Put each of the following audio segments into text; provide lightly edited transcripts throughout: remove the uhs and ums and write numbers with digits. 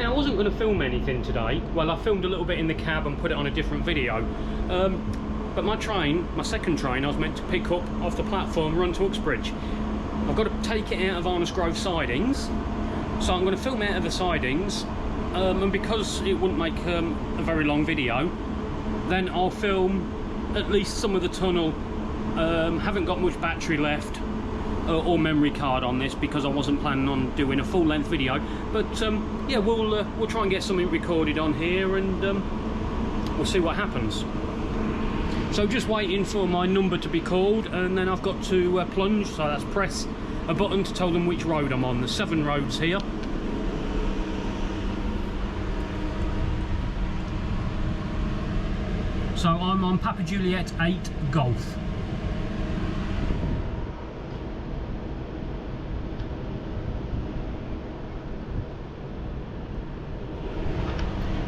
Now I wasn't going to film anything today. Well, I filmed a little bit in the cab and put it on a different video. But my second train, I was meant to pick up off the platform, run to Uxbridge. I've got to take it out of Arnos Grove sidings. So I'm going to film out of the sidings. And because it wouldn't make a very long video, then I'll film at least some of the tunnel. Haven't got much battery left or memory card on this because I wasn't planning on doing a full-length video. But yeah, we'll try and get something recorded on here, and we'll see what happens. So just waiting for my number to be called, and then I've got to plunge. So that's press a button to tell them which road I'm on. There's 7 roads here. So I'm on Papa Juliet 8 Golf.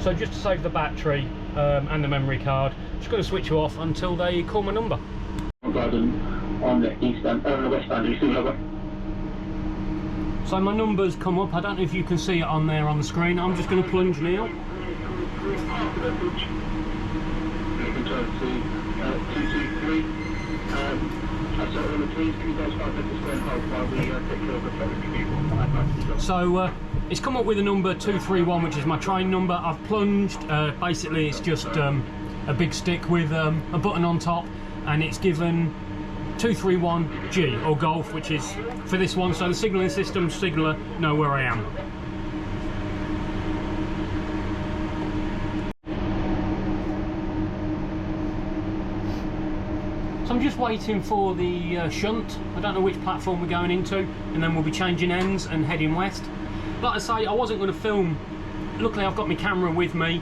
So just to save the battery and the memory card, just going to switch you off until they call my number. On the eastbound, the westbound, you see over. So my number's come up. I don't know if you can see it on there on the screen. I'm just going to plunge now. So it's come up with a number 231, which is my train number. I've plunged. Basically it's just a big stick with a button on top, and it's given 231G or Golf, which is for this one. So the signalling system signaller know where I am. So I'm just waiting for the shunt. I don't know which platform we're going into, and then we'll be changing ends and heading west. Like I say, I wasn't going to film. Luckily I've got my camera with me.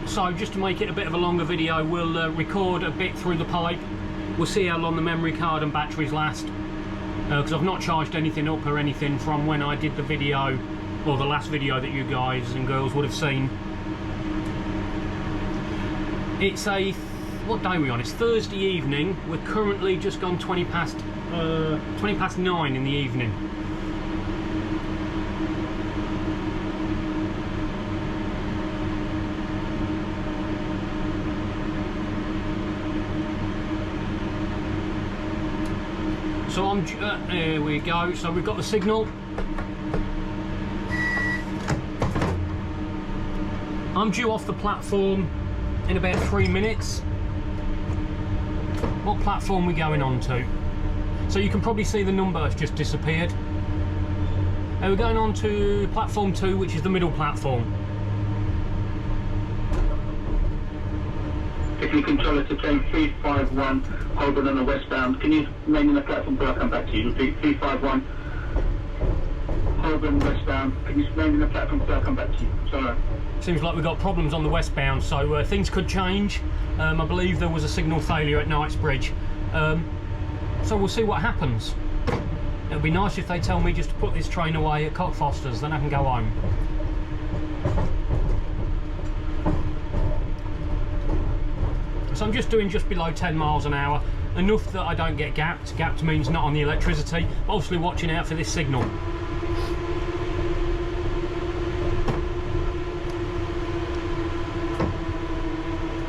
So just to make it a bit of a longer video, we'll record a bit through the pipe. We'll see how long the memory card and batteries last, because I've not charged anything up or anything from when I did the video, or the last video that you guys and girls would have seen. It's a, what day are we on? It's Thursday evening. We're currently just gone 20 past 9 in the evening. So I'm, there we go, so we've got the signal. I'm due off the platform in about 3 minutes. What platform are we going on to? So you can probably see the number has just disappeared. We're going on to platform 2, which is the middle platform. If you control it to train 351, Holborn on the westbound, can you remain in the platform until I come back to you? Repeat, 351, Holborn westbound, can you remain in the platform until I come back to you? Sorry. Seems like we've got problems on the westbound, so things could change. I believe there was a signal failure at Knightsbridge. So we'll see what happens. It'll be nice if they tell me just to put this train away at Cockfosters, then I can go home. So I'm just doing just below 10 miles an hour, enough that I don't get gapped. Gapped means not on the electricity, but obviously watching out for this signal.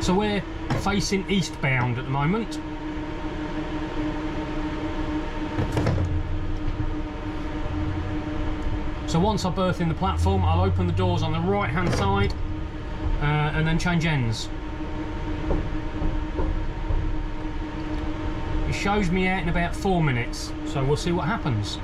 So we're facing eastbound at the moment. So once I berth in the platform, I'll open the doors on the right hand side and then change ends. It shows me out in about 4 minutes, so we'll see what happens.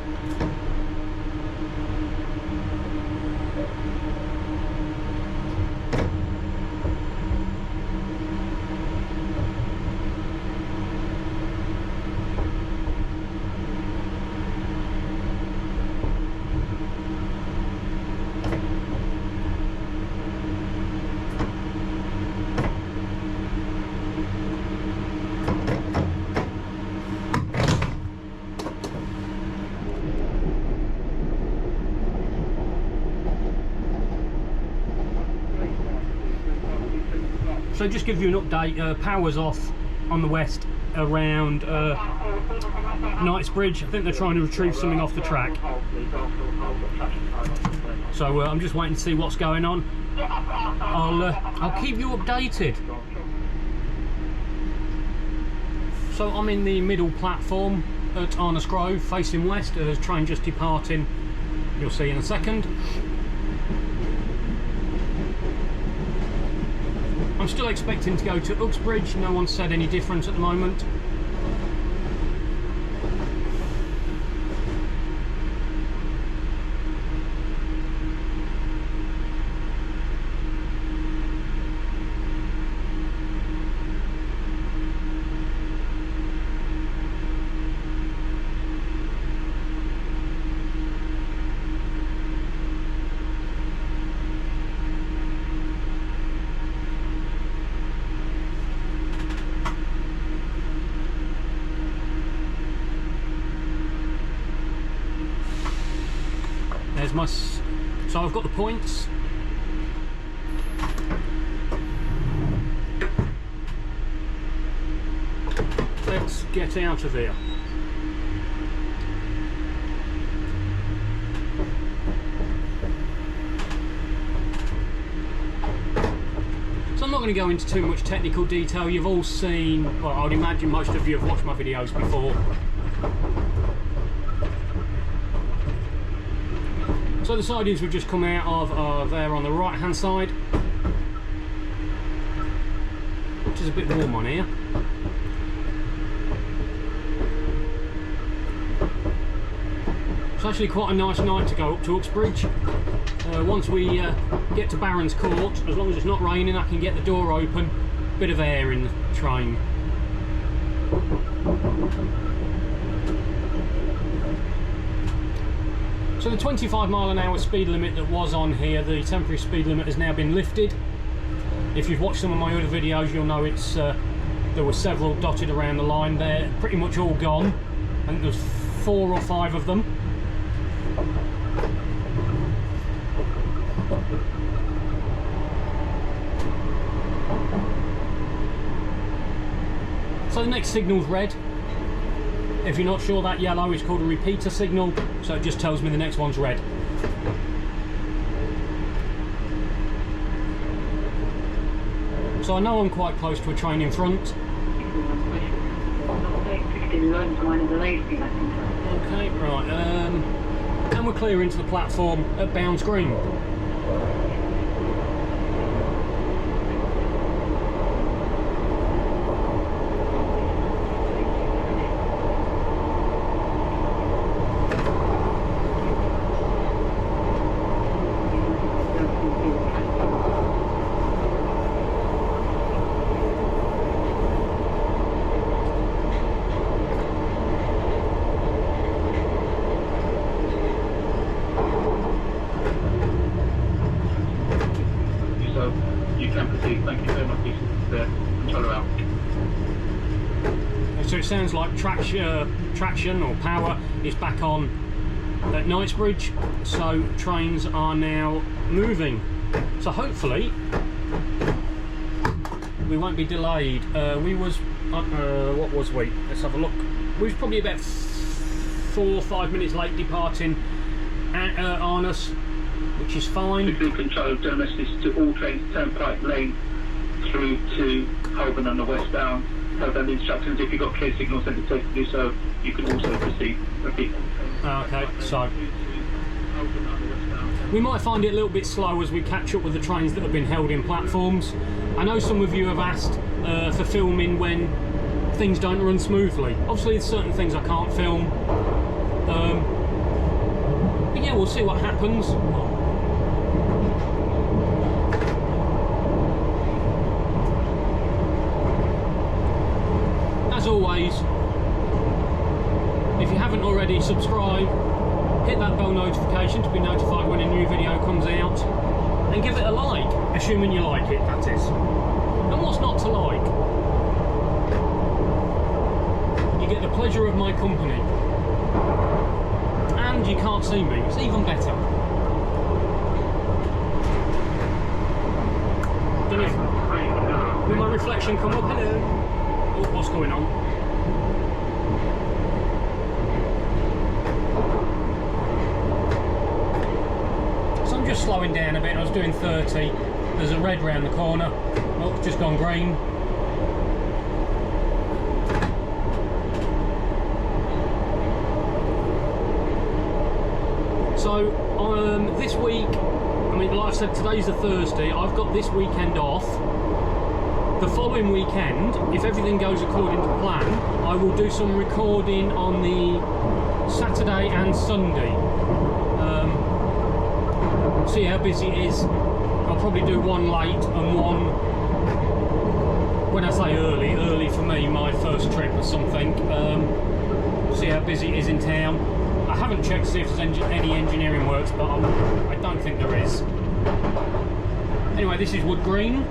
So just give you an update, power's off on the west around Knightsbridge. I think they're trying to retrieve something off the track. So I'm just waiting to see what's going on. I'll keep you updated. So I'm in the middle platform at Arnos Grove, facing west. There's a train just departing. You'll see in a second. I'm still expecting to go to Uxbridge. No one's said any different at the moment. There's my... So I've got the points. Let's get out of here. So I'm not going to go into too much technical detail. You've all seen, well, I would imagine most of you have watched my videos before. So the sidings we've just come out of are there on the right hand side, which is a bit warm on here. It's actually quite a nice night to go up to Uxbridge. Once we get to Arnos Court, as long as it's not raining, I can get the door open, bit of air in the train. So the 25-mile-an-hour speed limit that was on here, the temporary speed limit, has now been lifted. If you've watched some of my other videos, you'll know it's there were several dotted around the line. They're pretty much all gone. I think there's 4 or 5 of them. So the next signal's red. If you're not sure, that yellow is called a repeater signal, so it just tells me the next one's red. So I know I'm quite close to a train in front. Okay, right, and we're clear into the platform at Bounds Green. So it sounds like traction or power is back on at Knightsbridge, so trains are now moving. So hopefully we won't be delayed. We was, what was we? Let's have a look. We was probably about 4 or 5 minutes late departing at Arnos, which is fine. Fuel control domestic to all trains, Turnpike Lane through to Holborn on the westbound. Have them instructions. If you've got clear signals and it's safe to do so, you can also proceed. Repeat. Okay, so we might find it a little bit slow as we catch up with the trains that have been held in platforms. I know some of you have asked for filming when things don't run smoothly. Obviously there's certain things I can't film, but yeah, we'll see what happens. As always, if you haven't already, subscribe, hit that bell notification to be notified when a new video comes out, and give it a like, assuming you like it, that is. And what's not to like? You get the pleasure of my company, and you can't see me, it's even better. Will my reflection come up? Hello. Oh, what's going on? just slowing down a bit. I was doing 30. There's a red round the corner. Oh, it's just gone green. So this week, I mean, like I said, today's a Thursday. I've got this weekend off. The following weekend, if everything goes according to plan, I will do some recording on the Saturday and Sunday. See how busy it is. I'll probably do one late and one, when I say early for me, my first trip or something. See how busy it is in town. I haven't checked to see if there's any engineering works, but I don't think there is. Anyway, this is Wood Green.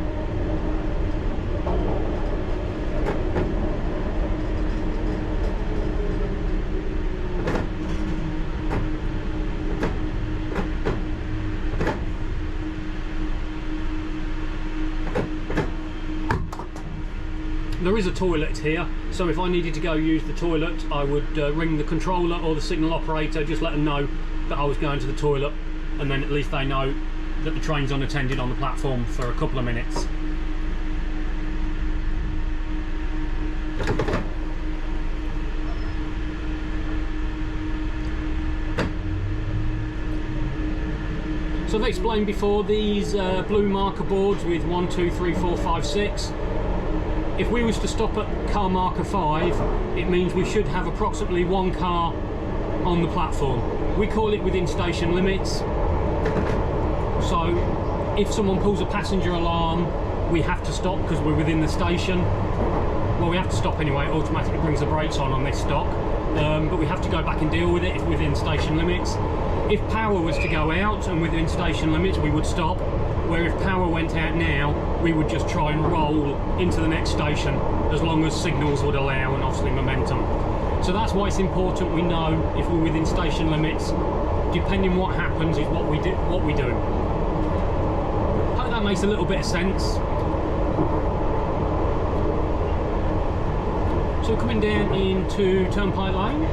There is a toilet here, so if I needed to go use the toilet, I would ring the controller or the signal operator, just let them know that I was going to the toilet, and then at least they know that the train's unattended on the platform for a couple of minutes. So I've explained before, these blue marker boards with 1, 2, 3, 4, 5, 6. If we was to stop at car marker 5, it means we should have approximately 1 car on the platform. We call it within station limits. So if someone pulls a passenger alarm, we have to stop because we're within the station. Well, we have to stop anyway. It automatically brings the brakes on this stop. But we have to go back and deal with it if within station limits. If power was to go out and within station limits, we would stop. Where if power went out now, we would just try and roll into the next station as long as signals would allow, and obviously momentum. So that's why it's important we know if we're within station limits. Depending what happens is what we do. Hope that makes a little bit of sense. So coming down into Turnpike Lane.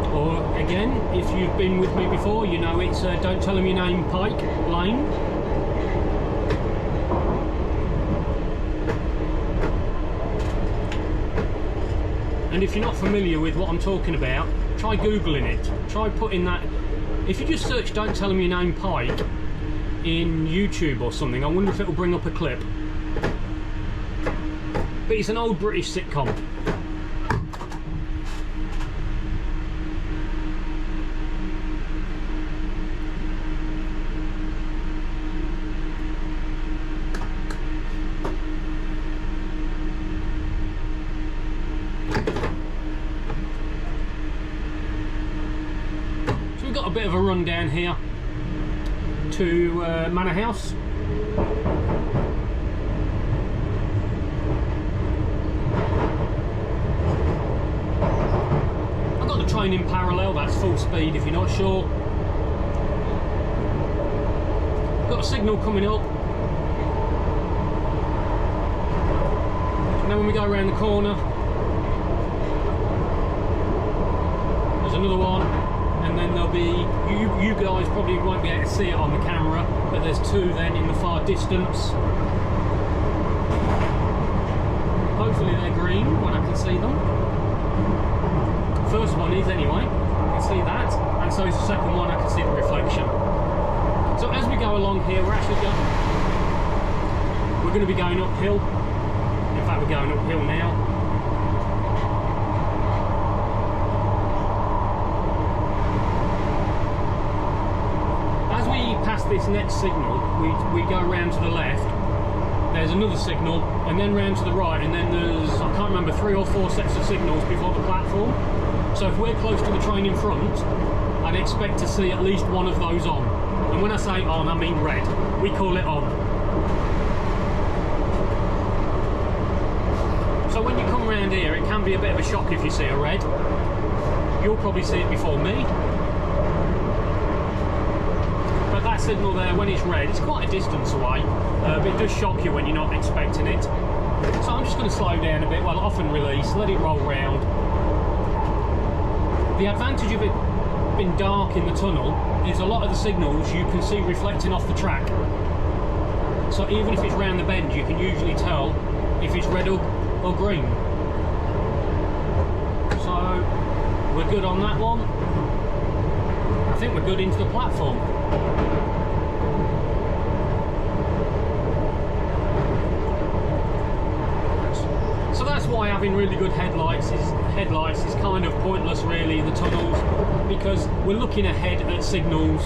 Or again, if you've been with me before, you know it's Don't Tell Them Your Name Pike Lane. And if you're not familiar with what I'm talking about, try Googling it. Try putting that. If you just search Don't Tell Them Your Name Pike in YouTube or something, I wonder if it'll bring up a clip. But it's an old British sitcom. A bit of a run down here to Manor House. I've got the train in parallel, that's full speed if you're not sure. Got a signal coming up. Now when we go around the corner, there's another one. And then there'll be, you guys probably won't be able to see it on the camera, but there's 2 then in the far distance. Hopefully they're green when I can see them. First one is anyway, I can see that, and so is the second one, I can see the reflection. So as we go along here, we're going to be going uphill. In fact, we're going uphill now. Past this next signal, we go round to the left, there's another signal, and then round to the right, and then there's, I can't remember, 3 or 4 sets of signals before the platform. So if we're close to the train in front, I'd expect to see at least one of those on. And when I say on, I mean red. We call it on. So when you come around here, it can be a bit of a shock if you see a red. You'll probably see it before me. That signal there, when it's red, it's quite a distance away, but it does shock you when you're not expecting it. So I'm just going to slow down a bit, well, off and release, let it roll round. The advantage of it been dark in the tunnel is a lot of the signals you can see reflecting off the track. So even if it's round the bend, you can usually tell if it's red or green. So we're good on that one. I think we're good into the platform. So that's why having really good headlights is kind of pointless really in the tunnels, because we're looking ahead at signals.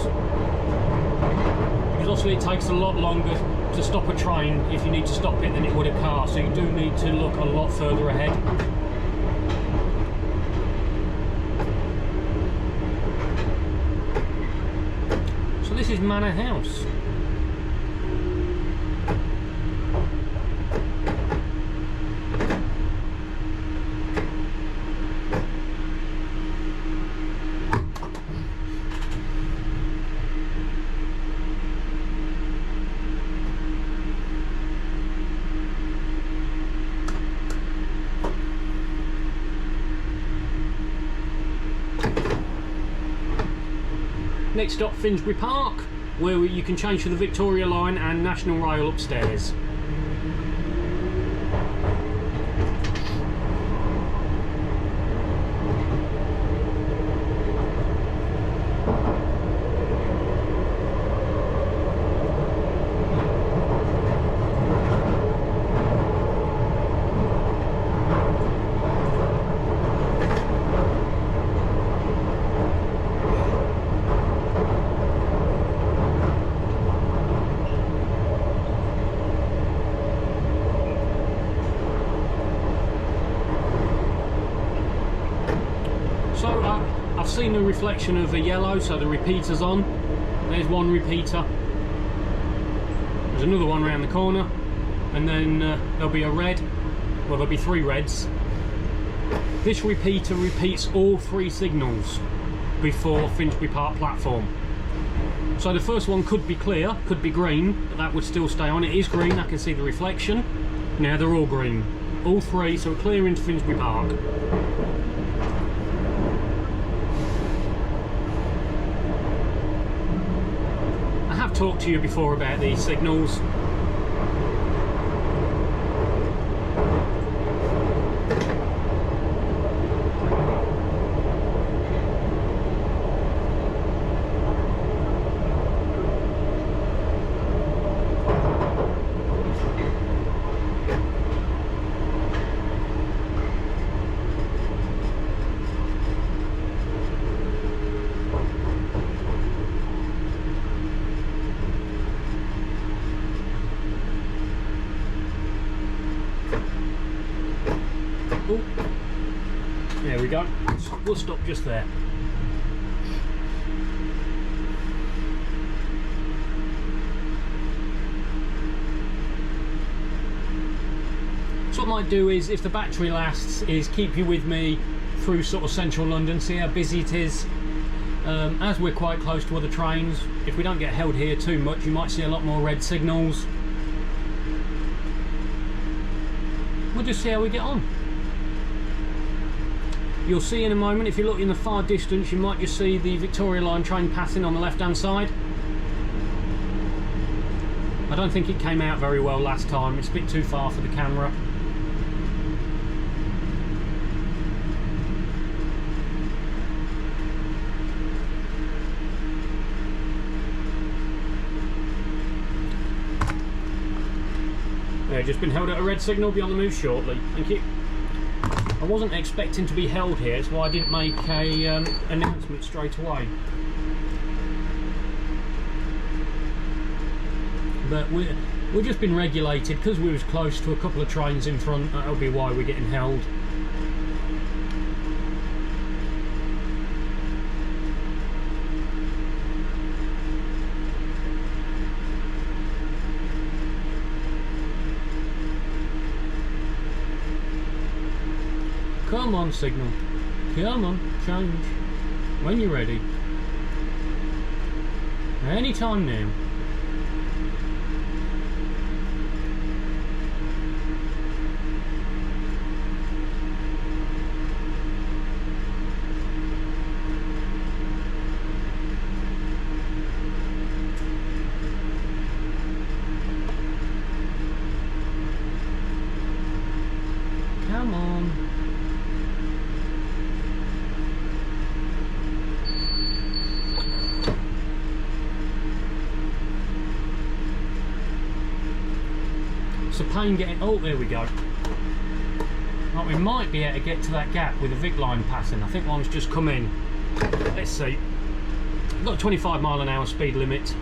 Because obviously it takes a lot longer to stop a train if you need to stop it than it would a car, so you do need to look a lot further ahead. So this is Manor House. Next stop, Finsbury Park, where you can change to the Victoria Line and National Rail upstairs. I've seen the reflection of the yellow, so the repeater's on. There's one repeater. There's another one around the corner, and then there'll be a red. Well, there'll be 3 reds. This repeater repeats all 3 signals before Finsbury Park platform. So the first one could be clear, could be green, but that would still stay on. It is green, I can see the reflection. Now they're all green. All 3, so we're clear into Finsbury Park. I've talked to you before about these signals. There we go. We'll stop just there. So what I might do is, if the battery lasts, is keep you with me through sort of central London, see how busy it is. As we're quite close to other trains, if we don't get held here too much, you might see a lot more red signals. We'll just see how we get on. You'll see in a moment, if you look in the far distance, you might just see the Victoria Line train passing on the left hand side. I don't think it came out very well last time, it's a bit too far for the camera. Just been held at a red signal, be on the move shortly. Thank you. I wasn't expecting to be held here, that's why I didn't make a announcement straight away. But we've just been regulated because we was close to a couple of trains in front. That'll be why we're getting held. Come on, signal. Come on, change. When you're ready. Any time now. pain getting... Oh, there we go. Right, we might be able to get to that gap with the Vic line passing. I think one's just come in. Let's see. I've got a 25 mph speed limit.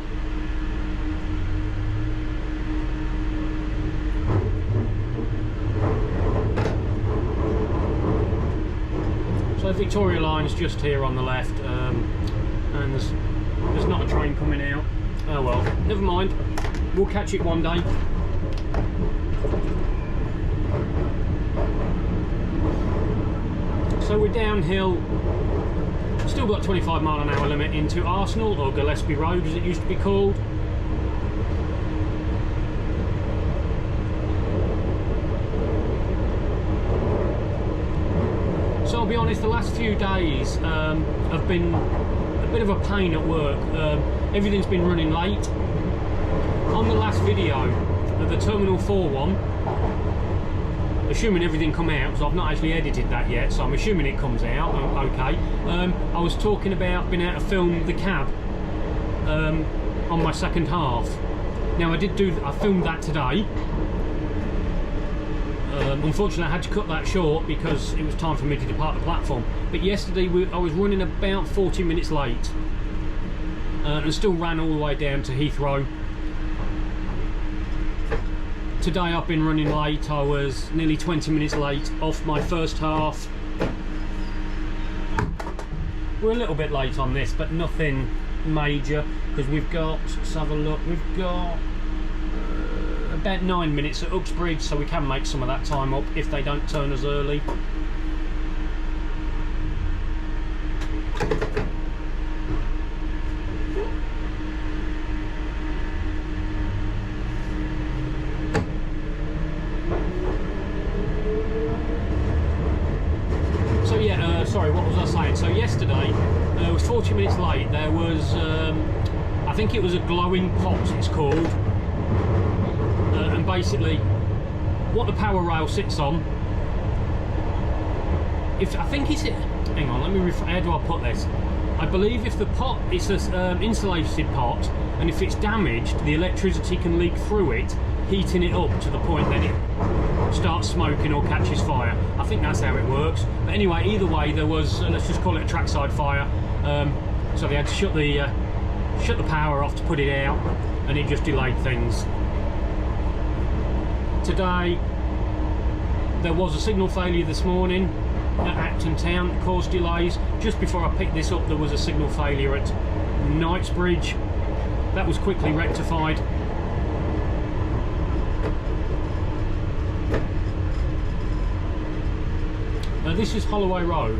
So Victoria Line's just here on the left, and there's not a train coming out. Oh well, never mind. We'll catch it one day. So we're downhill, still got 25 mph limit into Arsenal, or Gillespie Road as it used to be called. So I'll be honest, the last few days have been a bit of a pain at work. Everything's been running late. On the last video, the Terminal 4 one, assuming everything come out, because I've not actually edited that yet, so I'm assuming it comes out okay. I was talking about being able to film the cab on my second half. Now I filmed that today. Unfortunately I had to cut that short because it was time for me to depart the platform. But yesterday I was running about 40 minutes late, and still ran all the way down to Heathrow. Today I've been running late. I was nearly 20 minutes late off my first half. We're a little bit late on this, but nothing major, because we've got, let's have a look, we've got about 9 minutes at Uxbridge, so we can make some of that time up if they don't turn us early. Sorry, what was I saying? So yesterday, I was 40 minutes late. There was, I think it was a glowing pot, it's called, and basically, what the power rail sits on. I think it's it. Hang on, let me. How do I put this? I believe if the pot is an insulated pot, and if it's damaged, the electricity can leak through it, heating it up to the point that it starts smoking or catches fire. I think that's how it works. But anyway, either way, there was, let's just call it a trackside fire. So they had to shut the power off to put it out, and it just delayed things. Today, there was a signal failure this morning at Acton Town that caused delays. Just before I picked this up, there was a signal failure at Knightsbridge. That was quickly rectified. This is Holloway Road.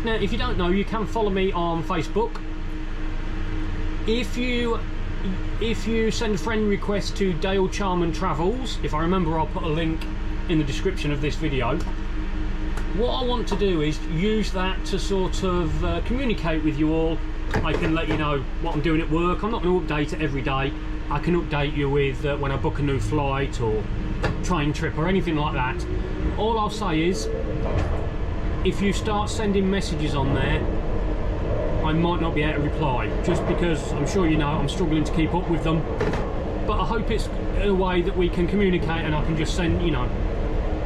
Now, if you don't know, you can follow me on Facebook. If you send a friend request to Dale Charman Travels, if I remember, I'll put a link in the description of this video. What I want to do is use that to sort of communicate with you all. I can let you know what I'm doing at work. I'm not going to update it every day. I can update you with when I book a new flight or train trip or anything like that. All I'll say is, if you start sending messages on there, I might not be able to reply, just because I'm sure you know I'm struggling to keep up with them. But I hope it's a way that we can communicate, and I can just send, you know,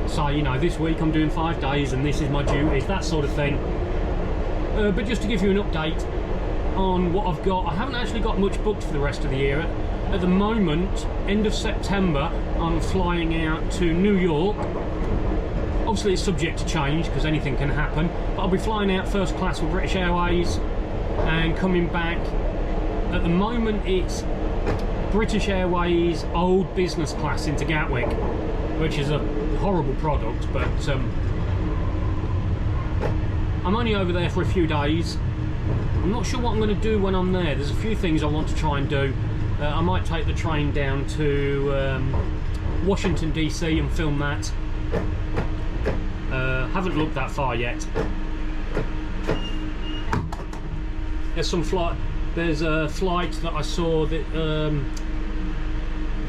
say, you know, this week I'm doing 5 days and this is my duties, that sort of thing. But just to give you an update on what I've got, I haven't actually got much booked for the rest of the year. At the moment, end of September, I'm flying out to New York. Obviously it's subject to change because anything can happen, but I'll be flying out first class with British Airways and coming back. At the moment it's British Airways old business class into Gatwick, which is a horrible product, but I'm only over there for a few days. I'm not sure what I'm going to do when I'm there. There's a few things I want to try and do. I might take the train down to Washington DC and film that. Haven't looked that far yet. There's a flight that I saw that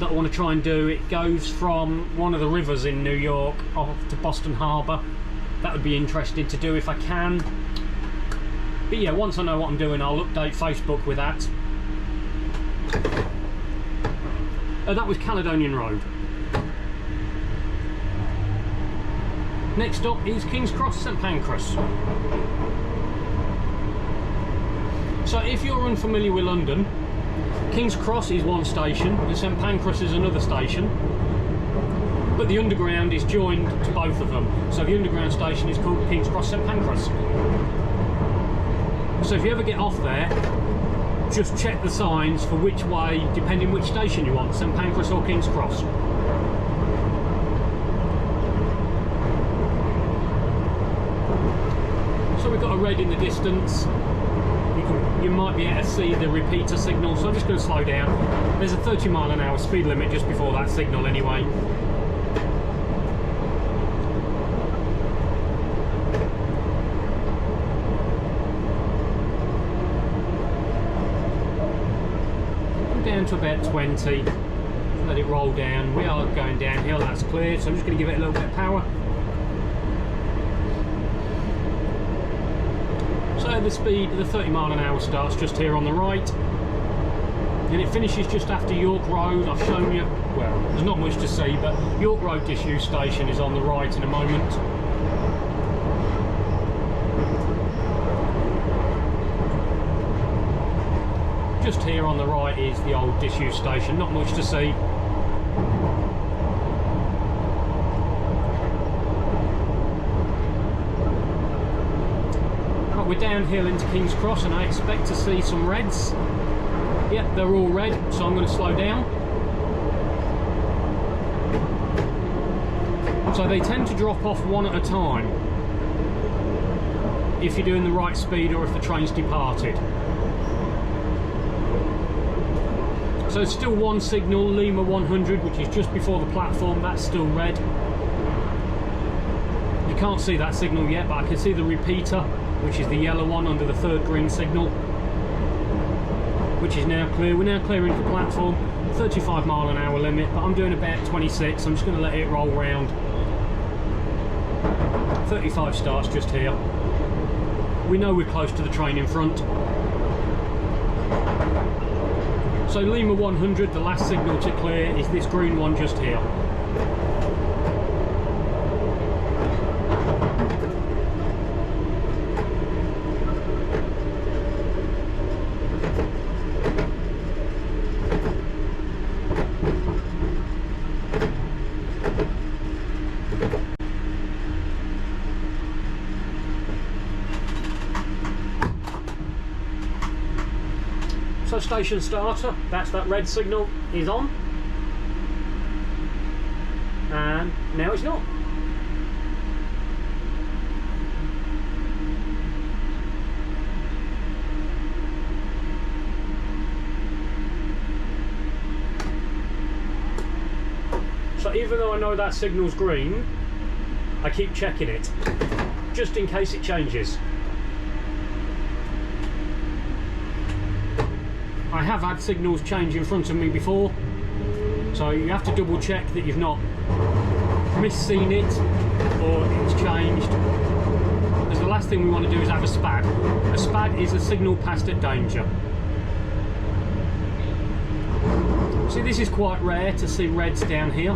that I want to try and do. It goes from one of the rivers in New York off to Boston Harbour. That would be interesting to do if I can. But yeah, once I know what I'm doing, I'll update Facebook with that. That was Caledonian Road. Next up is King's Cross, St Pancras. So if you're unfamiliar with London, King's Cross is one station and St Pancras is another station, but the underground is joined to both of them. So the underground station is called King's Cross St Pancras. So if you ever get off there, just check the signs for which way, depending which station you want, St Pancras or King's Cross. So we've got a red in the distance. You might be able to see the repeater signal, so I'm just going to slow down. There's a 30-mile-an-hour speed limit just before that signal anyway. I'm down to about 20. Let it roll down. We are going downhill, that's clear, so I'm just going to give it a little bit of power. So the speed, the 30-mile-an-hour starts just here on the right, and it finishes just after York Road. I've shown you, well, there's not much to see, but York Road disused station is on the right in a moment. Just here on the right is the old disused station, not much to see. We're downhill into King's Cross and I expect to see some reds. Yep, they're all red, so I'm going to slow down. So they tend to drop off one at a time if you're doing the right speed or if the train's departed. So it's still one signal, Lima 100, which is just before the platform, that's still red. You can't see that signal yet, but I can see the repeater, which is the yellow one under the third green signal, which is now clear. We're now clearing the platform, 35-mile-an-hour limit, but I'm doing about 26. I'm just going to let it roll round. 35 starts just here. We know we're close to the train in front. So Lima 100, the last signal to clear, is this green one just here. So station starter, that's that red signal, is on, and now it's not. So even though I know that signal's green, I keep checking it, just in case it changes. I have had signals change in front of me before, so you have to double check that you've not misseen it or it's changed, because the last thing we want to do is have a SPAD. A SPAD is a signal passed at danger. See, this is quite rare to see reds down here.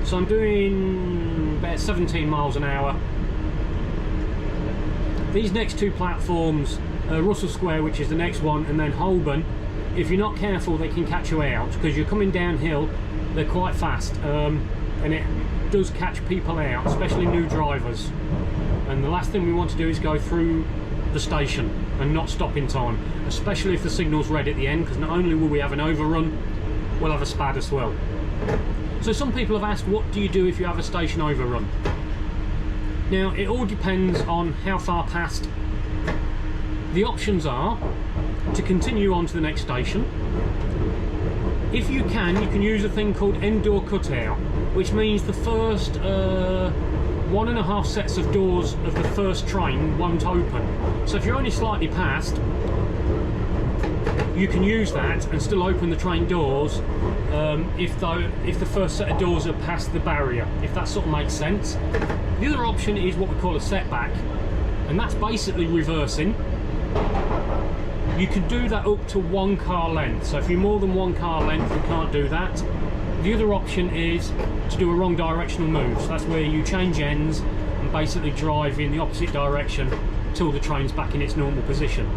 So I'm doing about 17 miles an hour. These next two platforms, Russell Square, which is the next one, and then Holborn, if you're not careful they can catch you out, because you're coming downhill, they're quite fast, and it does catch people out, especially new drivers. And the last thing we want to do is go through the station and not stop in time, especially if the signal's red at the end, because not only will we have an overrun, we'll have a SPAD as well. So some people have asked, what do you do if you have a station overrun? Now, it all depends on how far past. The options are to continue on to the next station. If you can use a thing called end door cutout, which means the first 1 1.5 sets of doors of the first train won't open. So if you're only slightly past, you can use that and still open the train doors if the first set of doors are past the barrier, if that sort of makes sense. The other option is what we call a setback, and that's basically reversing. You can do that up to 1 car length, so if you're more than 1 car length you can't do that. The other option is to do a wrong directional move, so that's where you change ends and basically drive in the opposite direction till the train's back in its normal position.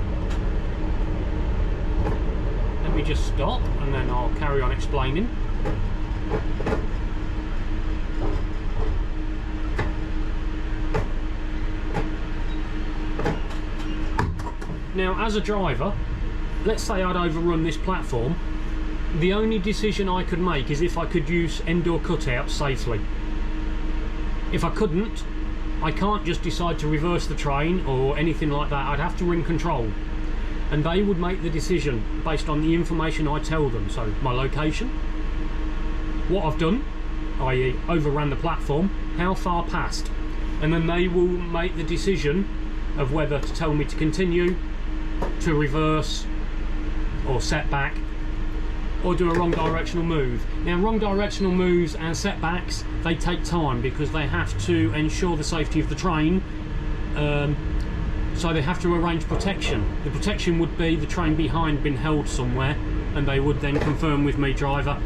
Let me just stop and then I'll carry on explaining. Now, as a driver, let's say I'd overrun this platform, the only decision I could make is if I could use end door cutouts safely. If I couldn't, I can't just decide to reverse the train or anything like that. I'd have to ring control, and they would make the decision based on the information I tell them. So my location, what I've done, i.e. overran the platform, how far past, and then they will make the decision of whether to tell me to continue, to reverse, or set back, or do a wrong directional move. Now, wrong directional moves and setbacks, they take time because they have to ensure the safety of the train, so they have to arrange protection. The protection would be the train behind being held somewhere, and they would then confirm with me, driver,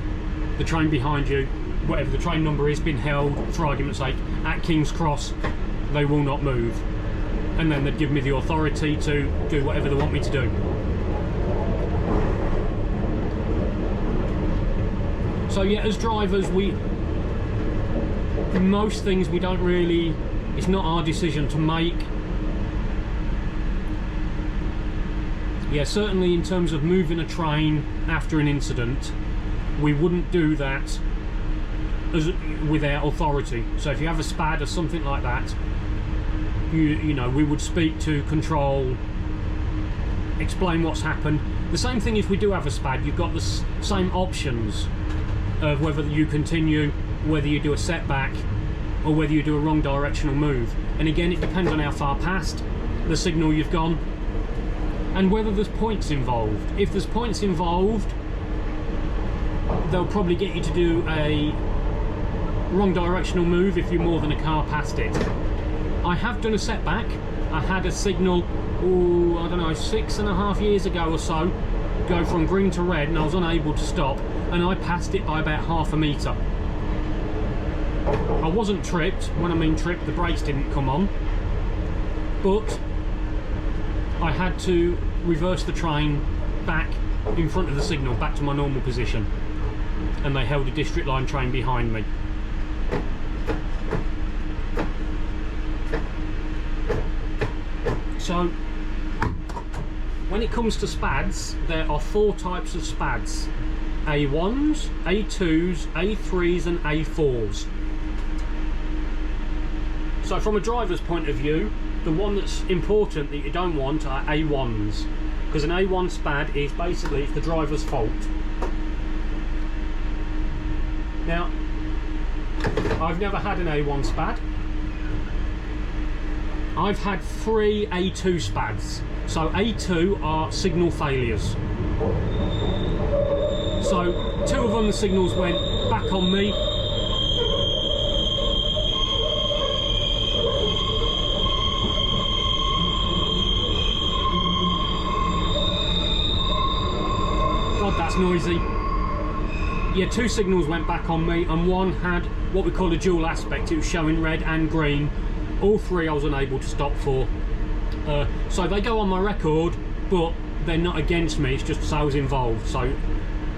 the train behind you, whatever the train number is, been held, for argument's sake, at King's Cross, they will not move. And then they'd give me the authority to do whatever they want me to do. So yeah, as drivers, most things we don't really, it's not our decision to make. Yeah, certainly in terms of moving a train after an incident, we wouldn't do that without authority. So if you have a SPAD or something like that, you know, we would speak to control, explain what's happened. The same thing if we do have a SPAD, you've got the same options of whether you continue, whether you do a setback, or whether you do a wrong directional move. And again, it depends on how far past the signal you've gone and whether there's points involved. If there's points involved, they'll probably get you to do a wrong directional move if you're more than a car past it. I have done a setback. I had a signal, I don't know, 6.5 years ago or so, go from green to red, and I was unable to stop, and I passed it by about ½ metre. I wasn't tripped. When I mean tripped, the brakes didn't come on, but I had to reverse the train back in front of the signal, back to my normal position, and they held a district line train behind me. So, when it comes to SPADs, there are 4 types of SPADs: A1s, A2s, A3s and A4s. So from a driver's point of view, the one that's important that you don't want are A1s, because an A1 SPAD is basically it's the driver's fault. Now, I've never had an A1 SPAD. I've had 3 A2 SPADs. So A2 are signal failures. So 2 of them, the signals went back on me. God, that's noisy. Yeah, 2 signals went back on me, and 1 had what we call a dual aspect. It was showing red and green. All 3 I was unable to stop for. So they go on my record, but they're not against me, it's just I was involved. So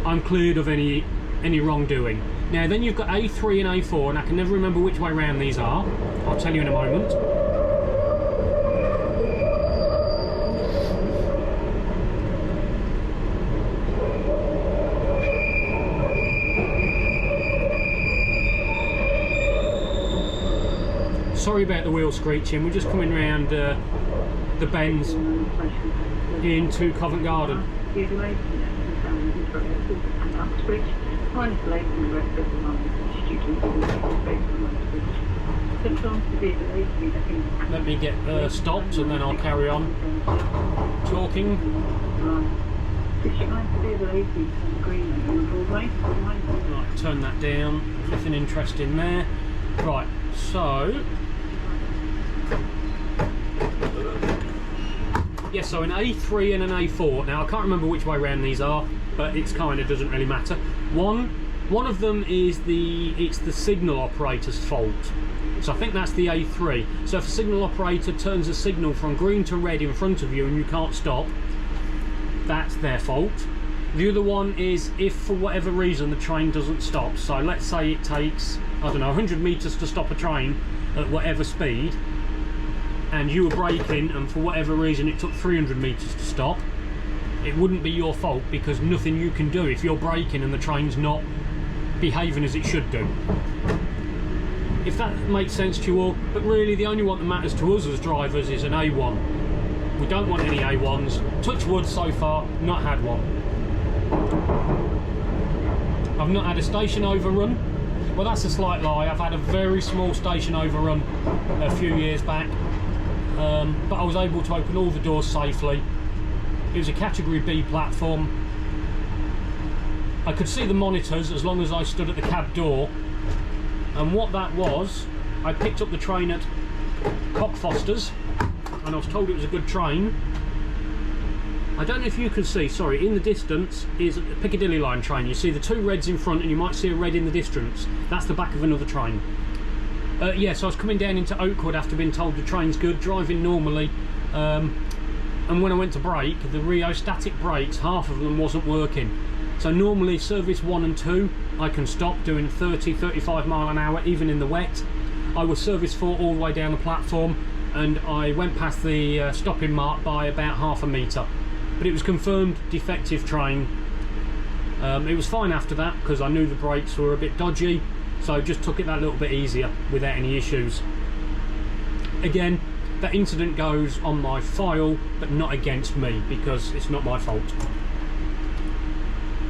I'm cleared of any wrongdoing. Now then you've got A3 and A4, and I can never remember which way round these are. I'll tell you in a moment. Sorry about the wheel screeching, we're just coming round the bends into Covent Garden. Let me get stopped and then I'll carry on talking. Right, turn that down, nothing interesting there. Right, so yeah, so an A3 and an A4. Now I can't remember which way round these are, but it's kind of doesn't really matter. One of them is the signal operator's fault. So I think that's the A3. So if a signal operator turns a signal from green to red in front of you and you can't stop, that's their fault. The other one is if for whatever reason the train doesn't stop. So let's say it takes, I don't know, 100 meters to stop a train at whatever speed, and you were braking and for whatever reason it took 300 meters to stop, it wouldn't be your fault because nothing you can do if you're braking and the train's not behaving as it should do. If that makes sense to you all, but really the only one that matters to us as drivers is an A1. We don't want any A1s. Touch wood, so far, not had one. I've not had a station overrun. Well, that's a slight lie. I've had a very small station overrun a few years back, but I was able to open all the doors safely. It was a category B platform. I could see the monitors as long as I stood at the cab door. And what that was, I picked up the train at Cockfosters and I was told it was a good train. I don't know if you can see, sorry, in the distance is a Piccadilly Line train. You see the two reds in front and you might see a red in the distance. That's the back of another train. Yeah, so I was coming down into Oakwood after being told the train's good, driving normally. And when I went to brake, the rheostatic brakes, half of them wasn't working. So normally service 1 and 2 I can stop doing 30-35 mile an hour even in the wet. I was service 4 all the way down the platform and I went past the stopping mark by about half a metre, but it was confirmed defective train. It was fine after that because I knew the brakes were a bit dodgy, so I just took it that little bit easier without any issues. Again, that incident goes on my file but not against me because it's not my fault.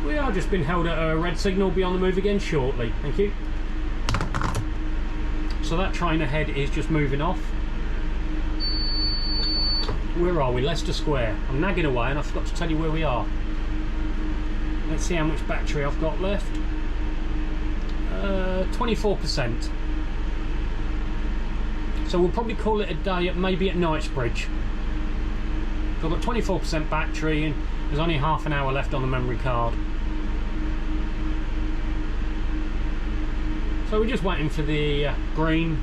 We are just been held at a red signal, be on the move again shortly, thank you. So that train ahead is just moving off. Where are we? Leicester Square. I'm nagging away and I forgot to tell you where we are. Let's see how much battery I've got left. 24%. So we'll probably call it a day at maybe at Knightsbridge. So I've got 24% battery and there's only half an hour left on the memory card. So we're just waiting for the green.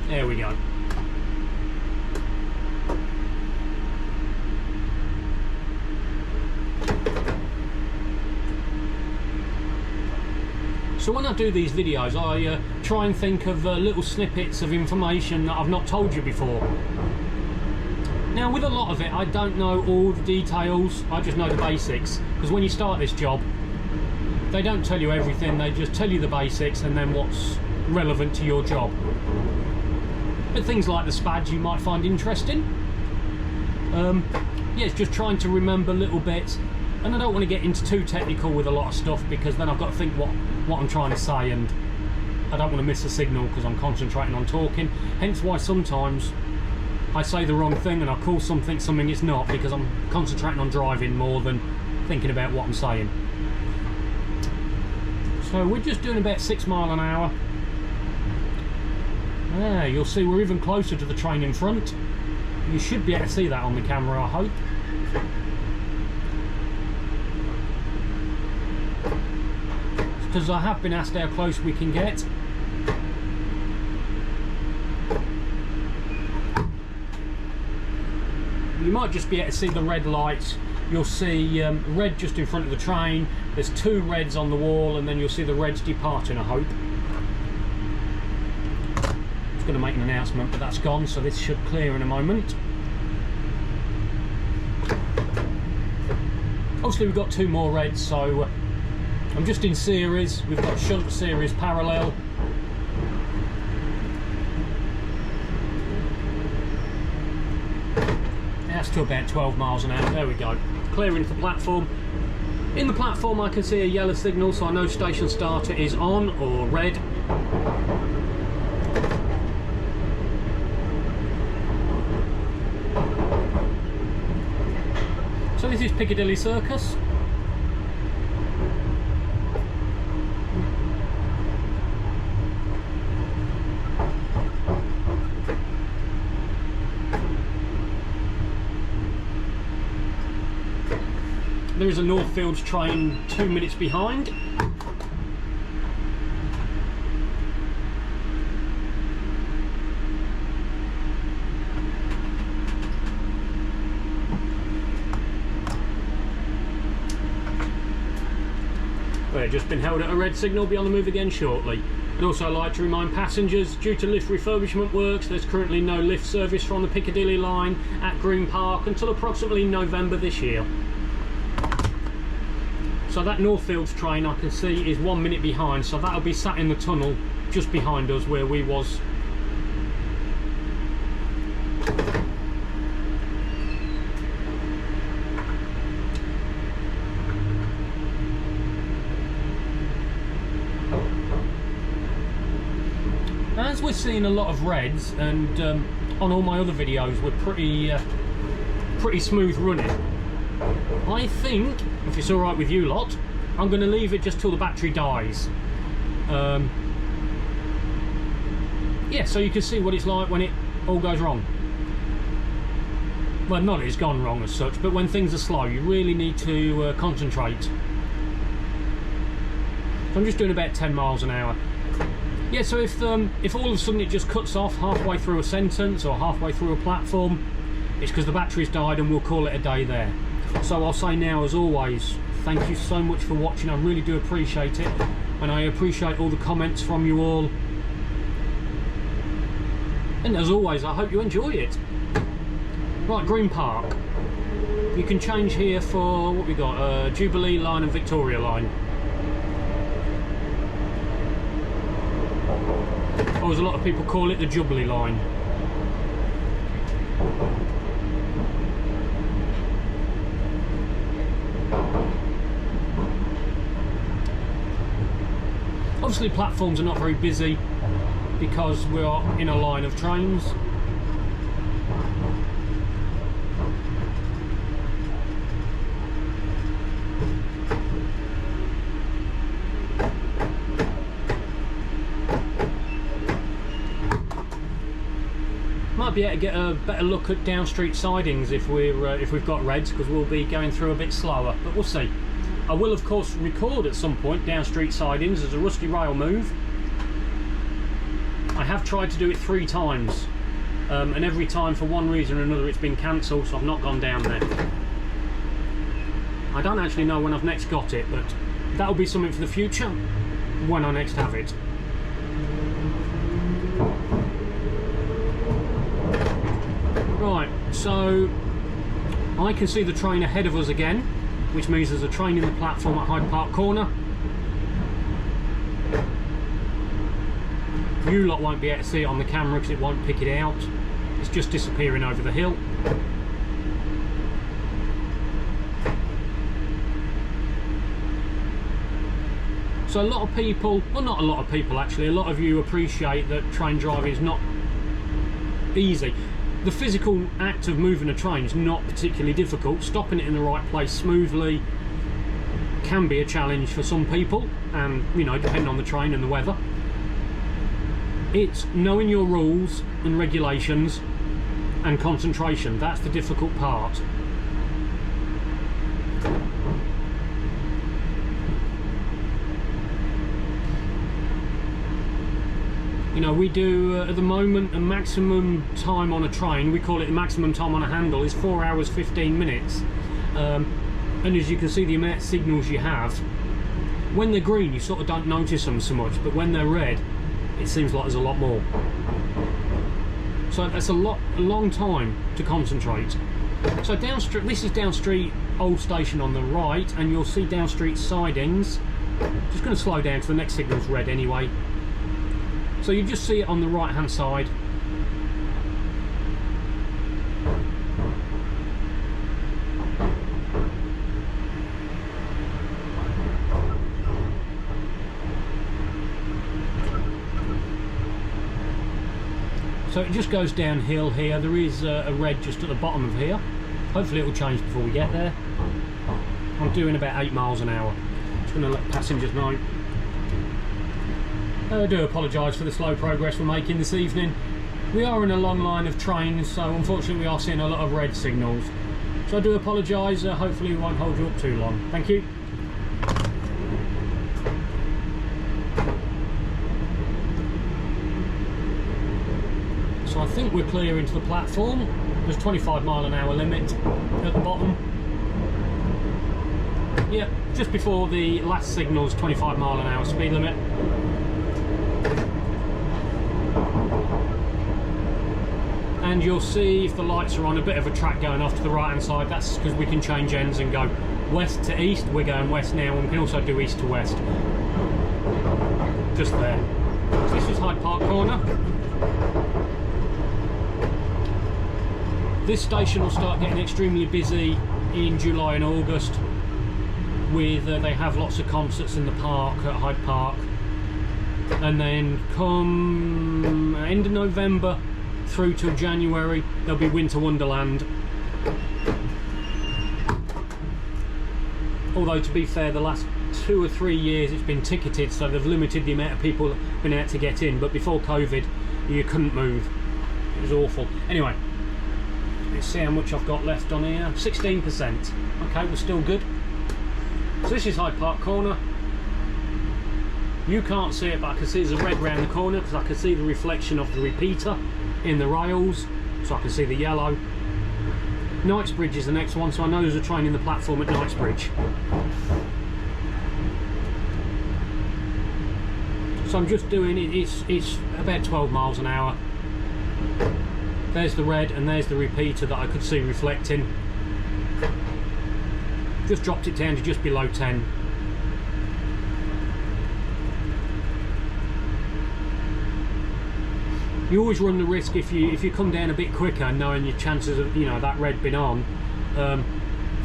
There we go. So when I do these videos, I try and think of little snippets of information that I've not told you before. Now with a lot of it, I don't know all the details, I just know the basics. Because when you start this job, they don't tell you everything, they just tell you the basics and then what's relevant to your job. But things like the SPADs you might find interesting. Yeah, it's just trying to remember little bits. And I don't want to get into too technical with a lot of stuff because then I've got to think what I'm trying to say and I don't want to miss a signal because I'm concentrating on talking. Hence why sometimes I say the wrong thing and I call something it's not because I'm concentrating on driving more than thinking about what I'm saying. So we're just doing about 6 miles an hour. There, you'll see we're even closer to the train in front. You should be able to see that on the camera, I hope. Because I have been asked how close we can get. You might just be able to see the red lights. You'll see red just in front of the train. There's 2 reds on the wall and then you'll see the reds departing, I hope. I was going to make an announcement but that's gone, so this should clear in a moment. Obviously we've got 2 more reds, so I'm just in series. We've got shunt series parallel. That's to about 12 miles an hour. There we go. Clearing the platform. In the platform I can see a yellow signal, so I know station starter is on, or red. So this is Piccadilly Circus. There is a Northfields train 2 minutes behind. We've just been held at a red signal, be on the move again shortly. I'd also like to remind passengers, due to lift refurbishment works, there's currently no lift service from the Piccadilly Line at Green Park until approximately November this year. So that Northfields train I can see is 1 minute behind, so that'll be sat in the tunnel just behind us where we was. As we're seeing a lot of reds, and on all my other videos we're pretty smooth running, I think, if it's alright with you lot, I'm going to leave it just till the battery dies. Yeah, so you can see what it's like when it all goes wrong. Well, not that it's gone wrong as such, but when things are slow you really need to concentrate. So I'm just doing about 10 miles an hour. Yeah, so if all of a sudden it just cuts off halfway through a sentence or halfway through a platform, it's because the battery's died, and we'll call it a day there. So I'll say now, as always, thank you so much for watching. I really do appreciate it, and I appreciate all the comments from you all. And as always, I hope you enjoy it. Right, Green Park. You can change here for what we got, Jubilee Line and Victoria Line. Or as a lot of people call it, the Jubilee Line. Obviously platforms are not very busy because we are in a line of trains. Might be able to get a better look at down street sidings if we've got reds, because we'll be going through a bit slower, but we'll see. I will of course record at some point down street sidings as a rusty rail move. I have tried to do it 3 times, and every time for one reason or another it's been cancelled, so I've not gone down there. I don't actually know when I've next got it, but that'll be something for the future when I next have it. Right, so I can see the train ahead of us again, which means there's a train in the platform at Hyde Park Corner. You lot won't be able to see it on the camera because it won't pick it out. It's just disappearing over the hill. So a lot of people, well not a lot of people actually, a lot of you appreciate that train driving is not easy. The physical act of moving a train is not particularly difficult. Stopping it in the right place smoothly can be a challenge for some people, and you know, depending on the train and the weather. It's knowing your rules and regulations and concentration. That's the difficult part. You know, we do at the moment a maximum time on a train, we call it the maximum time on a handle, is 4 hours 15 minutes. And as you can see the amount of signals you have, when they're green you sort of don't notice them so much, but when they're red it seems like there's a lot more. So that's a long time to concentrate. So down street, this is down street Old Station on the right, and you'll see down street sidings. Just going to slow down to the next signal's red anyway. So you just see it on the right hand side. So it just goes downhill here. There is a red just at the bottom of here. Hopefully it will change before we get there. I'm doing about 8 miles an hour. Just going to let passengers know. I do apologise for the slow progress we're making this evening. We are in a long line of trains, so unfortunately we are seeing a lot of red signals. So I do apologise, hopefully we won't hold you up too long. Thank you. So I think we're clear into the platform. There's 25 mile an hour limit at the bottom. Yeah, just before the last signal's 25 mile an hour speed limit. And you'll see if the lights are on, a bit of a track going off to the right hand side. That's because we can change ends and go west to east. We're going west now, and we can also do east to west. Just there. So this is Hyde Park Corner. This station will start getting extremely busy in July and August. With they have lots of concerts in the park at Hyde Park, and then come end of November through till January there'll be Winter Wonderland. Although to be fair, the last 2 or 3 years it's been ticketed, so they've limited the amount of people that have been able to get in, but before COVID you couldn't move. It was awful. Anyway, let's see how much I've got left on here. 16%. Okay, we're still good. So this is Hyde Park Corner. You can't see it, but I can see there's a red round the corner because I can see the reflection of the repeater in the rails, so I can see the yellow. Knightsbridge is the next one, so I know there's a train in the platform at Knightsbridge. So I'm just doing it, it's about 12 miles an hour. There's the red and there's the repeater that I could see reflecting. Just dropped it down to just below 10. You always run the risk if you come down a bit quicker, knowing your chances of that red being on.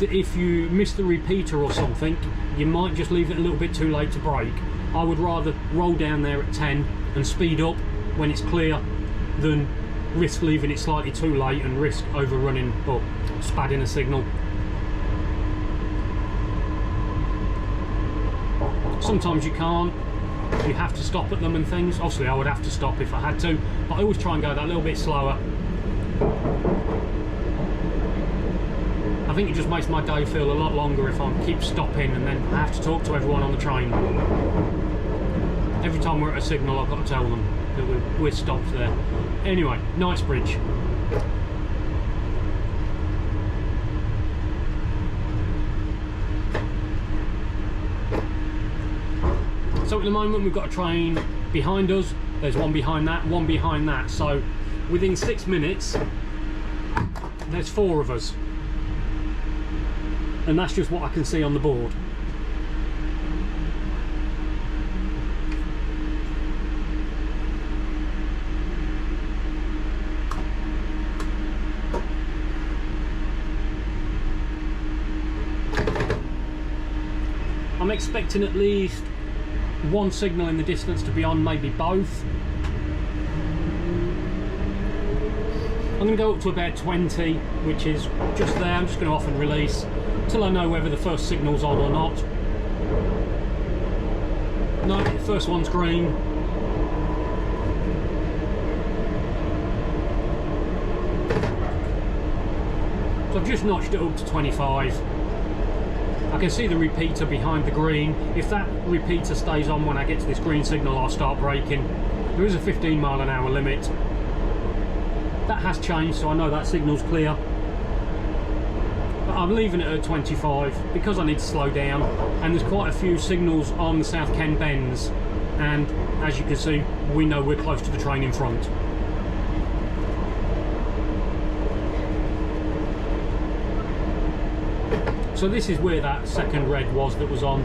If you miss the repeater or something, you might just leave it a little bit too late to brake. I would rather roll down there at 10 and speed up when it's clear than risk leaving it slightly too late and risk overrunning or spadding a signal. Sometimes you can't. You have to stop at them and things. Obviously I would have to stop if I had to, but I always try and go that little bit slower. I think it just makes my day feel a lot longer if I keep stopping and then I have to talk to everyone on the train. Every time we're at a signal I've got to tell them that we're stopped there. Anyway, Knightsbridge. So at the moment we've got a train behind us, there's one behind that, so within 6 minutes there's 4 of us, and that's just what I can see on the board. I'm expecting at least one signal in the distance to be on, maybe both. I'm going to go up to about 20, which is just there. I'm just going to off and release till I know whether the first signal's on or not. No, the first one's green. So I've just notched it up to 25. I can see the repeater behind the green. If that repeater stays on when I get to this green signal, I'll start braking. There is a 15 mile an hour limit. That has changed, so I know that signal's clear. But I'm leaving it at 25 because I need to slow down, and there's quite a few signals on the South Ken bends, and as you can see, we know we're close to the train in front. So this is where that second red was that was on.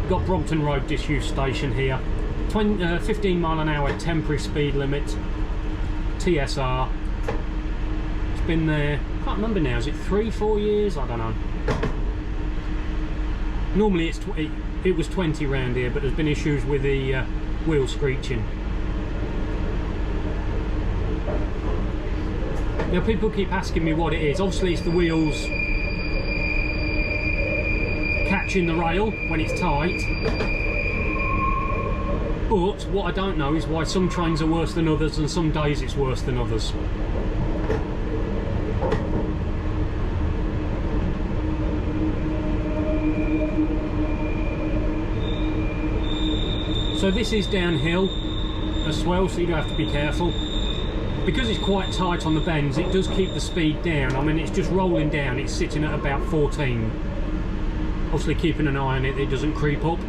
We've got Brompton Road disused station here. 15 mile an hour temporary speed limit. TSR. It's been there, I can't remember now, is it 3-4 years? I don't know. Normally it was 20 round here, but there's been issues with the wheel screeching. Now people keep asking me what it is. Obviously it's the wheels catching the rail when it's tight. But what I don't know is why some trains are worse than others and some days it's worse than others. So this is downhill as well, so you do have to be careful. Because it's quite tight on the bends, it does keep the speed down. I mean, it's just rolling down, it's sitting at about 14. Obviously keeping an eye on it, it doesn't creep up.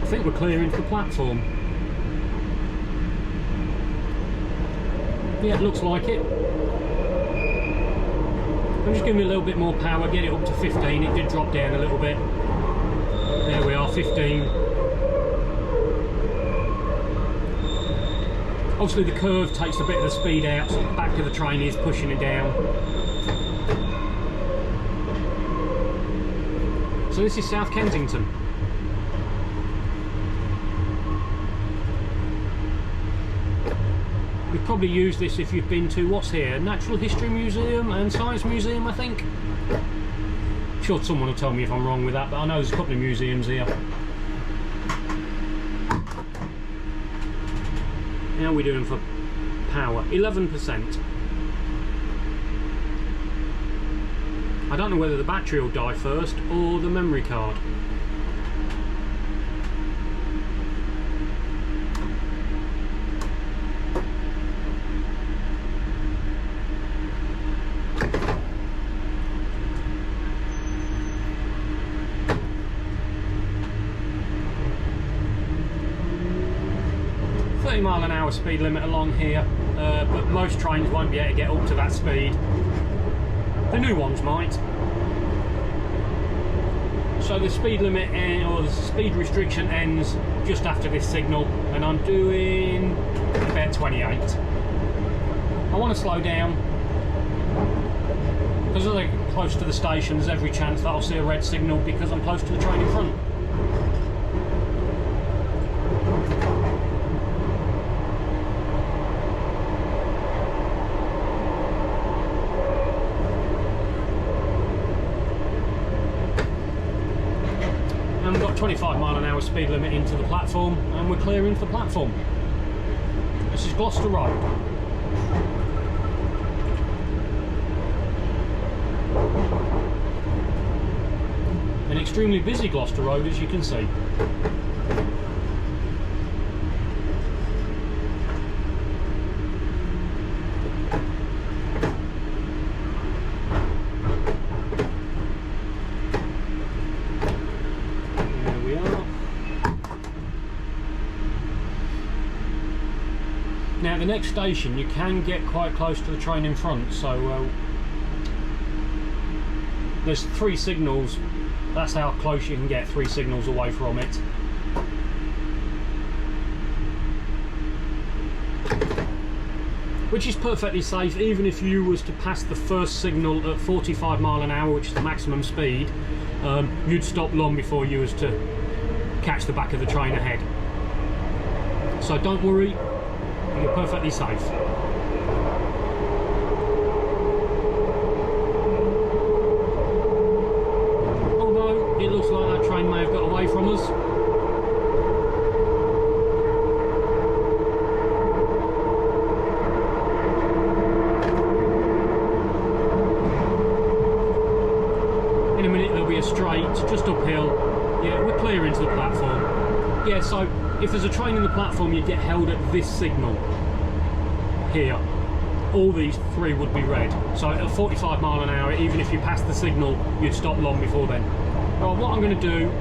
I think we're clearing the platform. Yeah, it looks like it. I'm just giving it a little bit more power, get it up to 15. It did drop down a little bit. There we are, 15. Obviously the curve takes a bit of the speed out, so the back of the train is pushing it down. So this is South Kensington. You've probably used this if you've been to, what's here, Natural History Museum and Science Museum, I think. I'm sure someone will tell me if I'm wrong with that, but I know there's a couple of museums here. How are we doing for power? 11%. I don't know whether the battery will die first or the memory card. mph speed limit along here, but most trains won't be able to get up to that speed. The new ones might. So the speed limit or the speed restriction ends just after this signal, and I'm doing about 28. I want to slow down because as I get close to the station, there's every chance that I'll see a red signal because I'm close to the train in front. And we've got 25 mph speed limit into the platform, and we're clearing the platform. This is Gloucester Road. An extremely busy Gloucester Road, as you can see. Now the next station you can get quite close to the train in front, so there's 3 signals. That's how close you can get, 3 signals away from it. Which is perfectly safe, even if you was to pass the first signal at 45 mph, which is the maximum speed, you'd stop long before you was to catch the back of the train ahead. So don't worry, you're perfectly safe. Although it looks like that train may have got away from us. In a minute there'll be a straight, just uphill. Yeah, we're clear into the platform. Yeah, so if there's a train in the platform, you'd get held at this signal here. All these 3 would be red. So at 45 mph, even if you pass the signal, you'd stop long before then. Well, what I'm going to do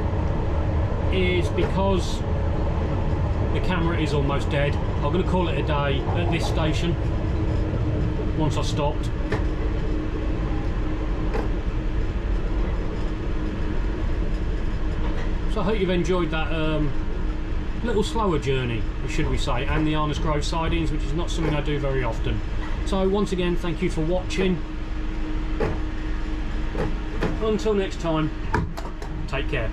is, because the camera is almost dead, I'm going to call it a day at this station once I've stopped. So I hope you've enjoyed that little slower journey, should we say, and the Arnos Grove sidings, which is not something I do very often. So once again, thank you for watching. until next time, take care.